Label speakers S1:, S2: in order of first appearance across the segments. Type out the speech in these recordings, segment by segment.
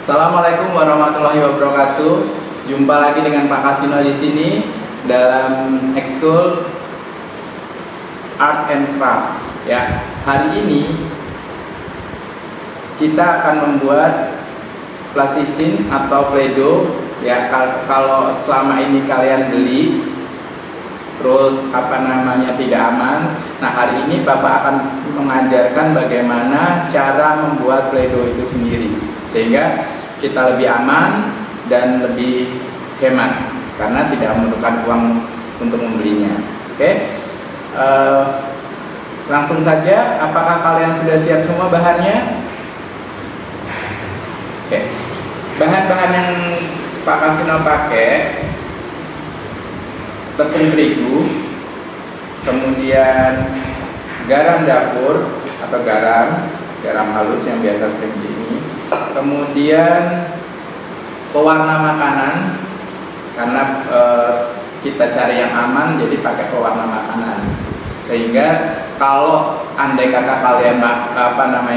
S1: Assalamualaikum warahmatullahi wabarakatuh. Jumpa lagi dengan Pak Kasino di sini dalam ekskul Art and Craft. Ya, hari ini kita akan membuat platisin atau pledo. Ya, kalau selama ini kalian beli terus tidak aman. Nah, hari ini Bapak akan mengajarkan bagaimana cara membuat pledo itu sendiri sehingga kita lebih aman dan lebih hemat karena tidak memerlukan uang untuk membelinya. Oke. Langsung saja, apakah kalian sudah siap semua bahannya? Oke. Bahan-bahan yang Pak Kasino pakai: tepung terigu, kemudian garam dapur atau garam halus yang biasa sering ini, kemudian pewarna makanan karena kita cari yang aman jadi pakai pewarna makanan, sehingga kalau andai kata kalian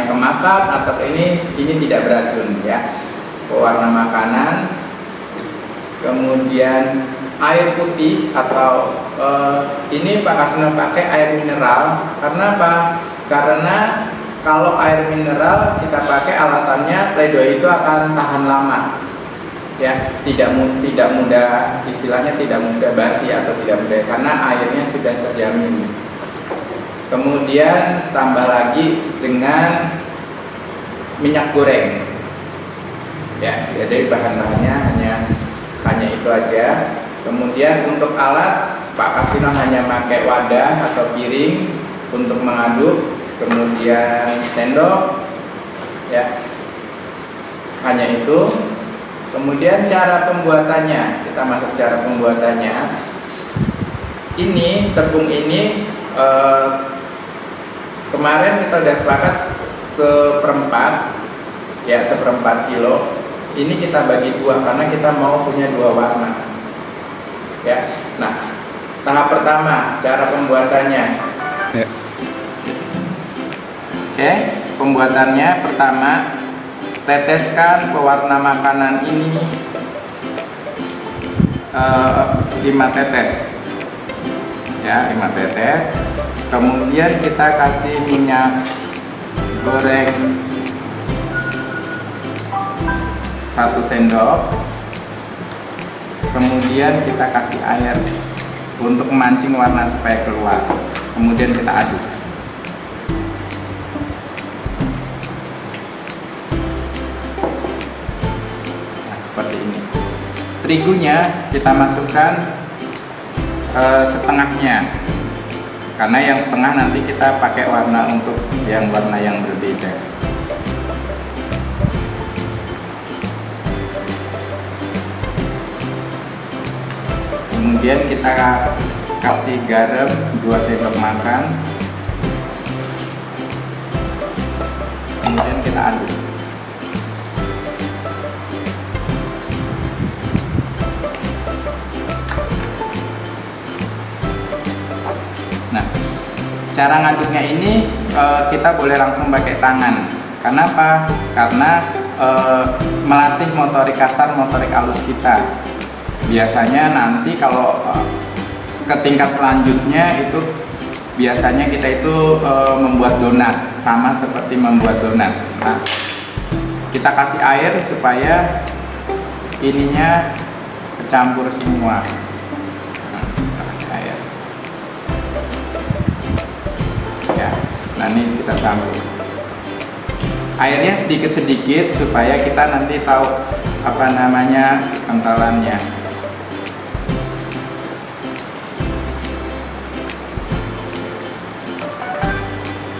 S1: kemakan atau ini tidak beracun ya. Pewarna makanan, kemudian air putih atau ini Pak Kasino pakai air mineral. Karena apa? Karena kalau air mineral kita pakai alasannya pledo itu akan tahan lama, ya, tidak mudah, istilahnya tidak mudah basi atau tidak mudah karena airnya sudah terjamin. Kemudian tambah lagi dengan minyak goreng, ya. Jadi bahan-bahannya hanya itu aja. Kemudian untuk alat, Pak Kasino hanya pakai wadah atau piring untuk mengaduk, kemudian sendok, ya, hanya itu. Kemudian cara pembuatannya, kita masuk cara pembuatannya. Ini tepung ini kemarin kita udah sepakat seperempat kilo. Ini kita bagi dua karena kita mau punya dua warna. Ya. Nah, tahap pertama cara pembuatannya. Ya. Oke, pembuatannya pertama, teteskan pewarna makanan ini 5 tetes. Ya, 5 tetes. Kemudian kita kasih minyak goreng 1 sendok. Kemudian kita kasih air untuk memancing warna supaya keluar. Kemudian kita aduk. Nah, seperti ini. Terigunya kita masukkan setengahnya, karena yang setengah nanti kita pakai warna untuk warna yang berbeda. Kemudian kita kasih garam 2 sendok makan. Kemudian kita aduk. Nah, cara ngaduknya ini kita boleh langsung pakai tangan. Karena apa? Karena melatih motorik kasar, motorik halus kita. Biasanya nanti kalau ke tingkat selanjutnya itu biasanya kita itu membuat donat, sama seperti membuat donat. Nah, kita kasih air supaya ininya kecampur semua. Nah, kita kasih air. Ya, nah ini kita campur. Airnya sedikit-sedikit supaya kita nanti tahu kentalannya.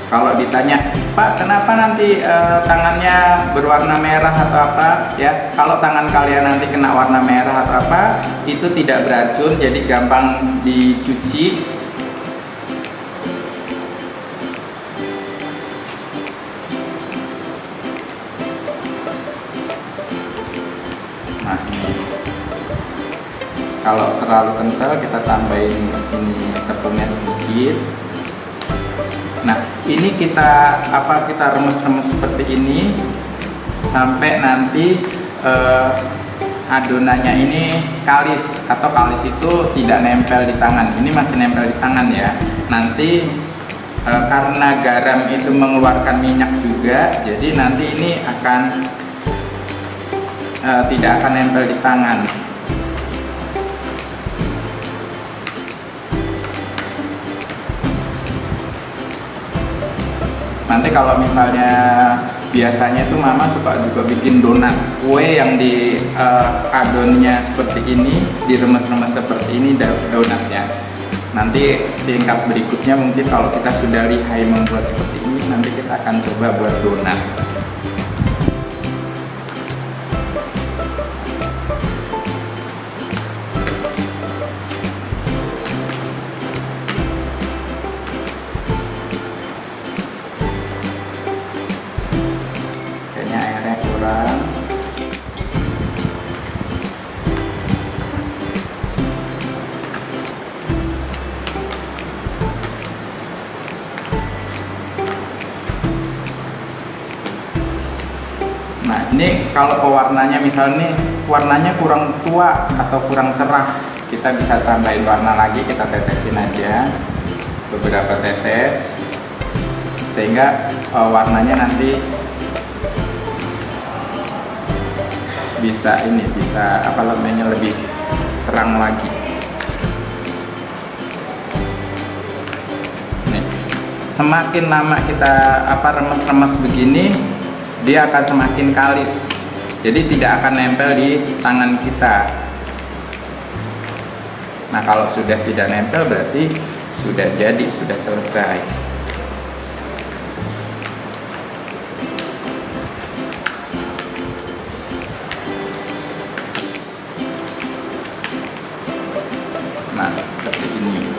S1: Kalau ditanya, Pak, kenapa nanti tangannya berwarna merah atau apa? Ya, kalau tangan kalian nanti kena warna merah atau apa, itu tidak beracun, jadi gampang dicuci. Nah, ini. Kalau terlalu kental, kita tambahin ini tepungnya sedikit. Nah, ini kita remes-remes seperti ini. sampai nanti adonannya ini kalis, atau kalis itu tidak nempel di tangan. Ini masih nempel di tangan ya. Nanti karena garam itu mengeluarkan minyak juga, jadi nanti ini akan tidak akan nempel di tangan. Nanti kalau misalnya biasanya tuh mama suka juga bikin donat, kue yang di adonnya seperti ini, diremes-remes seperti ini donatnya. Nanti tingkat berikutnya mungkin kalau kita sudah lihai membuat seperti ini, nanti kita akan coba buat donat. Kayaknya airnya kurang. Nah, ini kalau pewarnanya misalnya warnanya kurang tua atau kurang cerah, kita bisa tambahin warna lagi, kita tetesin aja beberapa tetes sehingga warnanya nanti bisa apa namanya, lebih terang lagi. Nih, semakin lama kita remes-remes begini, dia akan semakin kalis, jadi tidak akan nempel di tangan kita. Nah, kalau sudah tidak nempel berarti sudah jadi, sudah selesai. Nah, seperti ini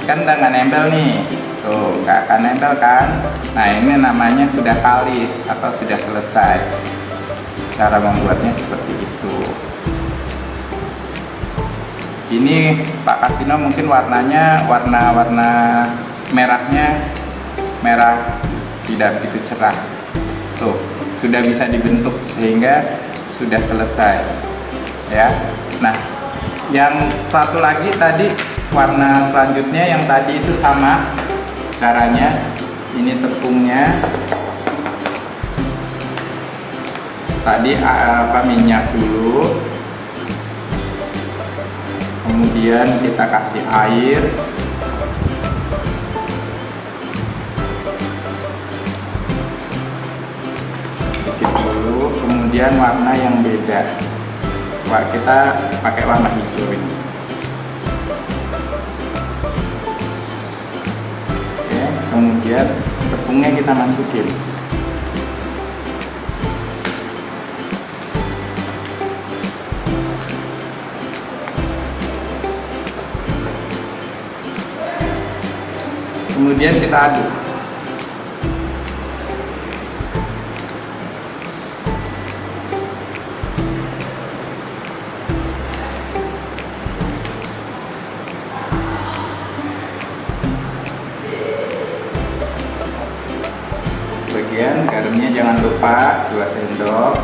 S1: kan udah nggak nempel nih, tuh nggak akan nempel kan. Nah, ini namanya sudah kalis atau sudah selesai. Cara membuatnya seperti itu. Ini Pak Kasino mungkin warnanya warna merahnya merah tidak begitu cerah. Tuh, sudah bisa dibentuk sehingga sudah selesai ya. Nah, yang satu lagi tadi warna selanjutnya yang tadi itu sama caranya. Ini tepungnya tadi minyak dulu, kemudian kita kasih air, sedikit dulu, kemudian warna yang beda. Wah, kita pakai warna hijau ini. Kemudian tepungnya kita masukin. Kemudian kita aduk. Bagian garamnya jangan lupa 2 sendok.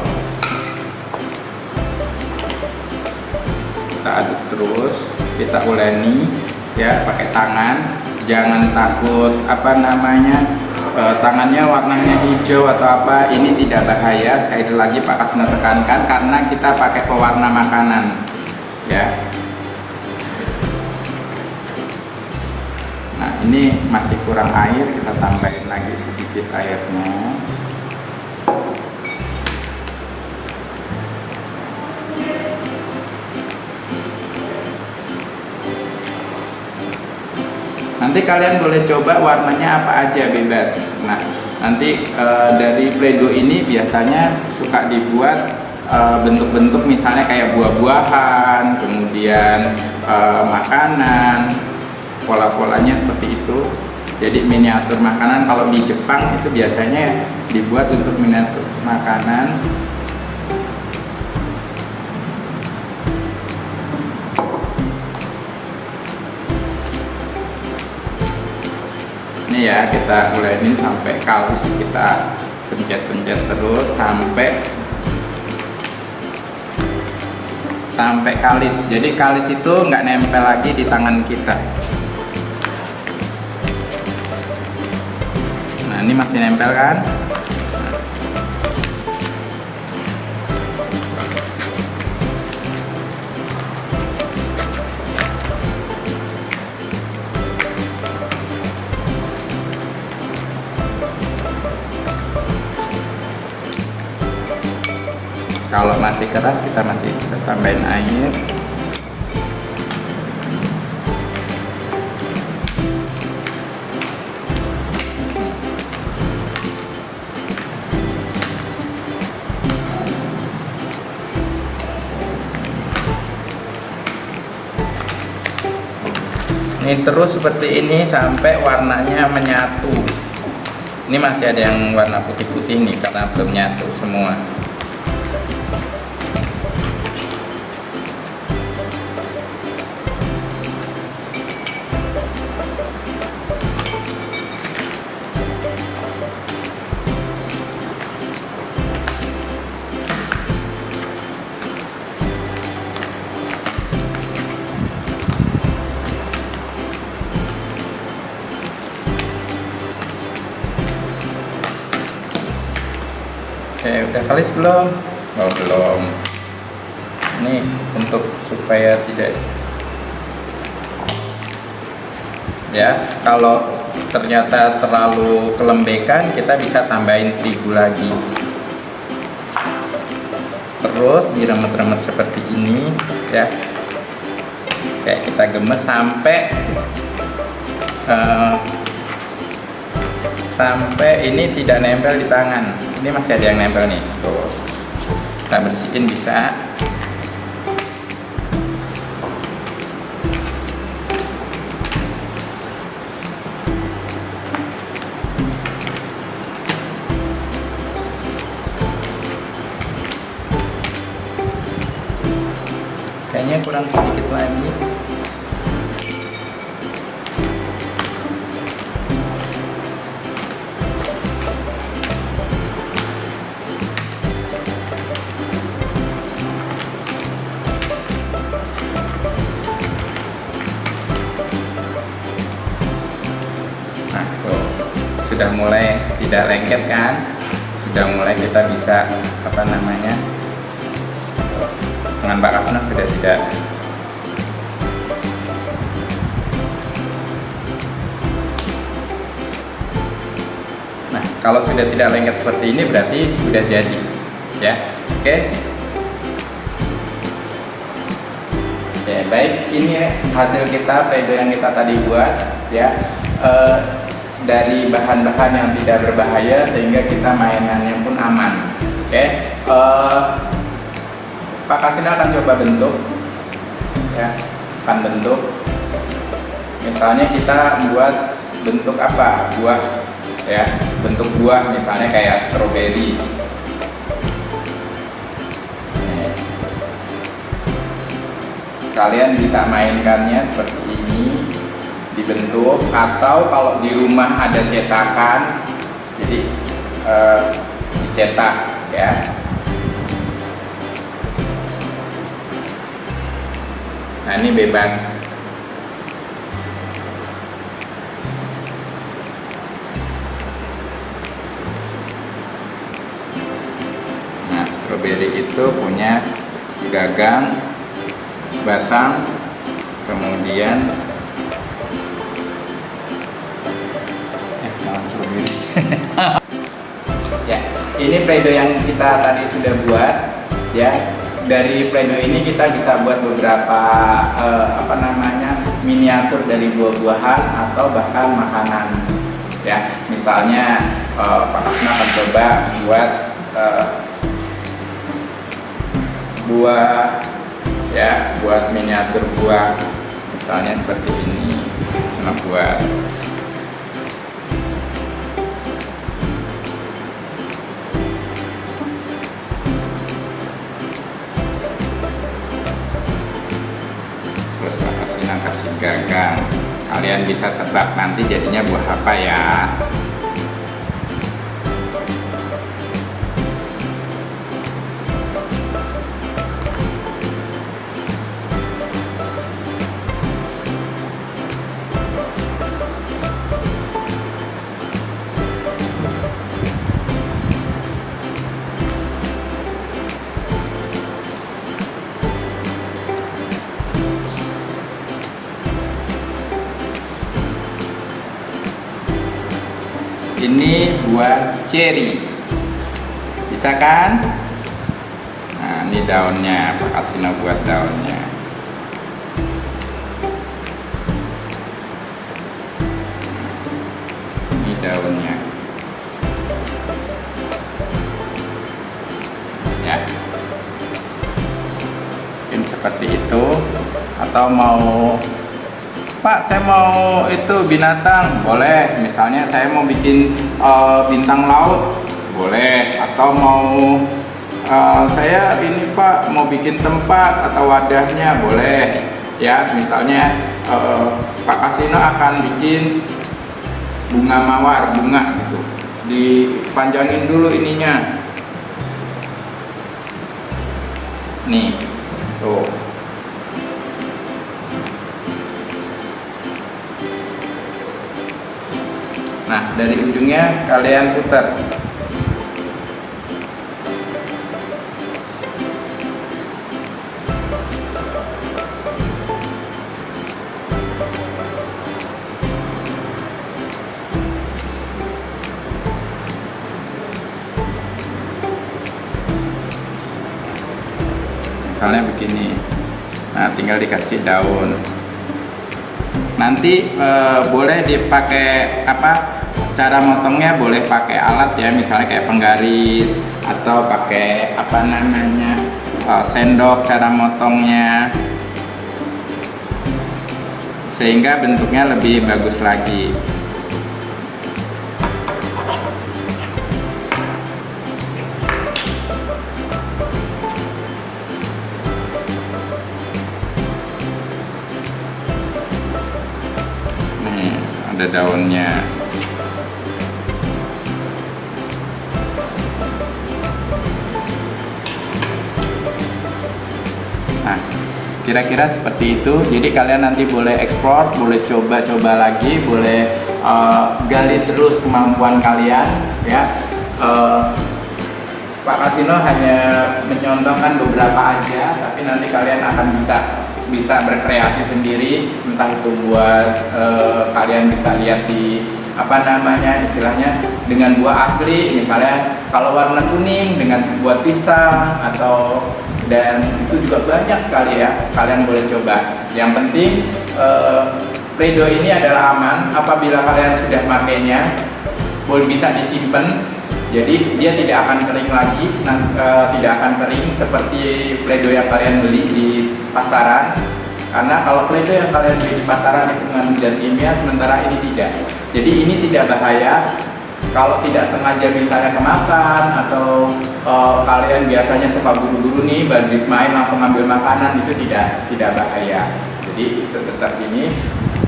S1: Kita aduk terus, kita uleni ya pakai tangan. Jangan takut tangannya warnanya hijau atau apa, ini tidak bahaya. Sekali lagi Pak Kasino tekankan karena kita pakai pewarna makanan ya. Nah, ini masih kurang air, kita tambahin lagi sedikit airnya. Nanti kalian boleh coba warnanya apa aja, bebas. Nah, nanti dari Play-Doh ini biasanya suka dibuat bentuk-bentuk misalnya kayak buah-buahan, kemudian makanan, pola-polanya seperti itu. Jadi miniatur makanan, kalau di Jepang itu biasanya dibuat untuk miniatur makanan. Ini ya, kita ulenin sampai kalis, kita pencet terus sampai kalis. Jadi kalis itu nggak nempel lagi di tangan kita. Nah, ini masih nempel kan? Kalau masih keras kita masih bisa tambahin air. Ini terus seperti ini sampai warnanya menyatu. Ini masih ada yang warna putih-putih nih karena belum nyatu semua. Oke, udah kalis belum? Oh, belum. Ini untuk supaya tidak, ya, kalau ternyata terlalu kelembekan kita bisa tambahin terigu lagi. Terus diremet-remet seperti ini, ya. Kayak kita gemes sampai ini tidak nempel di tangan. Ini masih ada yang nempel nih, tuh. Kita bersihin bisa. Kayaknya kurang sedikit lagi. Sudah mulai tidak lengket kan, sudah mulai kita bisa dengan bakasnya sudah tidak. Nah, kalau sudah tidak lengket seperti ini berarti sudah jadi, ya. Oke. Oke, baik, ini hasil kita, pleido yang kita tadi buat, ya. Dari bahan-bahan yang tidak berbahaya sehingga kita mainannya pun aman. Oke, Pak Kasino akan coba bentuk, ya, akan bentuk. Misalnya kita buat bentuk apa? Buah, ya, bentuk buah misalnya kayak stroberi. Kalian bisa mainkannya seperti ini, dibentuk, atau kalau di rumah ada cetakan, jadi dicetak, ya. Nah, ini bebas. Nah, stroberi itu punya gagang, batang, kemudian ya, ini pleido yang kita tadi sudah buat, ya. Dari pleido ini kita bisa buat beberapa miniatur dari buah-buahan atau bahkan makanan, ya. Misalnya Pak Kasno akan coba buat buah, ya, buat miniatur buah, misalnya seperti ini, cuma buat. Kasih gagang, kalian bisa tebak nanti jadinya buah apa, ya. ini buah cherry. Bisa kan? Nah, ini daunnya, Pak Kasino buat daunnya. Ini daunnya. Ya. Mungkin seperti itu. Atau mau, Pak, saya mau itu binatang, boleh. Misalnya saya mau bikin bintang laut, boleh. Atau mau saya ini Pak mau bikin tempat atau wadahnya, boleh. Ya, misalnya Pak Kasino akan bikin bunga mawar, bunga gitu. Dipanjangin dulu ininya. Nih, tuh. Nah, dari ujungnya kalian putar. Misalnya begini. Nah, tinggal dikasih daun. Nanti boleh dipakai apa? Cara motongnya boleh pakai alat ya, misalnya kayak penggaris atau pakai apa namanya sendok cara motongnya, sehingga bentuknya lebih bagus lagi. Nih, ada daunnya. Nah, kira-kira seperti itu. Jadi kalian nanti boleh eksplor, boleh coba-coba lagi, boleh gali terus kemampuan kalian ya. Pak Kasino hanya menyontohkan beberapa aja, tapi nanti kalian akan bisa berkreasi sendiri, entah itu buat kalian bisa lihat di apa namanya istilahnya dengan buah asli, misalnya kalau warna kuning dengan buah pisang atau, dan itu juga banyak sekali ya, kalian boleh coba. Yang penting Play-Doh ini adalah aman. Apabila kalian sudah makainya, boleh bisa disimpan, jadi dia tidak akan kering lagi, tidak akan kering seperti Play-Doh yang kalian beli di pasaran. Karena kalau Play-Doh yang kalian beli di pasaran itu mengandung zat kimia, sementara ini tidak. Jadi ini tidak bahaya. Kalau tidak sengaja misalnya kemakan, atau kalian biasanya suka buru-buru nih, habis main langsung ambil makanan, itu tidak bahaya. Jadi itu tetap ini.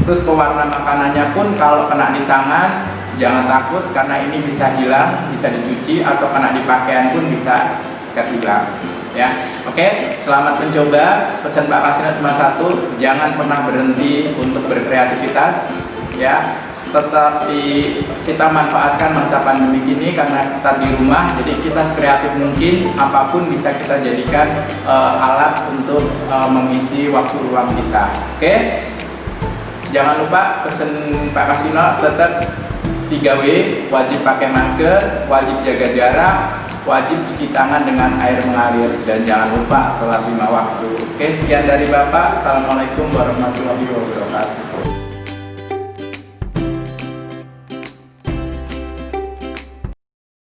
S1: Terus pewarna makanannya pun kalau kena di tangan jangan takut, karena ini bisa hilang, bisa dicuci, atau kena di pakaian pun bisa hilang. Ya, oke. Selamat mencoba. Pesan Pak Kasino cuma satu, jangan pernah berhenti untuk berkreativitas. Ya, tetap kita manfaatkan masa pandemi ini karena kita di rumah, jadi kita sekreatif mungkin, apapun bisa kita jadikan alat untuk mengisi waktu luang kita. Oke, jangan lupa pesen Pak Kasino tetap 3W, wajib pakai masker, wajib jaga jarak, wajib cuci tangan dengan air mengalir, dan jangan lupa sholat 5 waktu. Oke, sekian dari Bapak. Assalamualaikum warahmatullahi wabarakatuh.